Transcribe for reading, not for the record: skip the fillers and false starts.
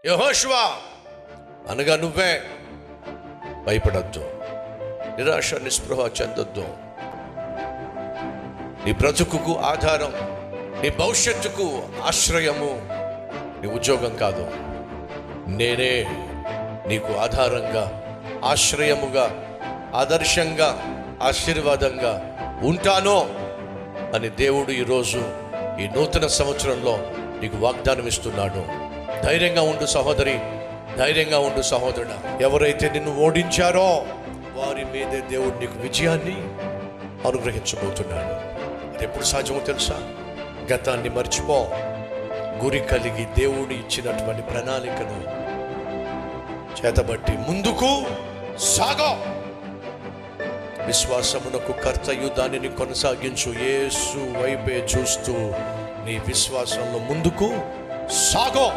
యెహోషువ అనగా నువ్వే. భయపడద్దు, నిరాశ నిస్పృహ చెందొద్దు. నీ బ్రతుకుకు ఆధారం, నీ భవిష్యత్తుకు ఆశ్రయము నీ ఉద్యోగం కాదు. నేనే నీకు ఆధారంగా, ఆశ్రయముగా, ఆదర్శంగా, ఆశీర్వాదంగా ఉంటాను అని దేవుడు ఈరోజు ఈ నూతన సంవత్సరంలో నీకు వాగ్దానం ఇస్తున్నాడు. ధైర్యంగా ఉండు సహోదరి, ధైర్యంగా ఉండు సహోదరుడా. ఎవరైతే నిన్ను ఓడించారో వారి మీదే దేవుడు నీకు విజయాన్ని అనుగ్రహించబోతున్నాడు. అది ఎప్పుడు సాధ్యమో తెలుసా? గతాన్ని మర్చిపో, గురి కలిగి దేవుడు ఇచ్చినటువంటి ప్రణాళికను చేతబట్టి ముందుకు సాగో. విశ్వాసమునకు కర్తయు దానిని కొనసాగించు. యేసు వైపే చూస్తూ నీ విశ్వాసంలో ముందుకు సాగో.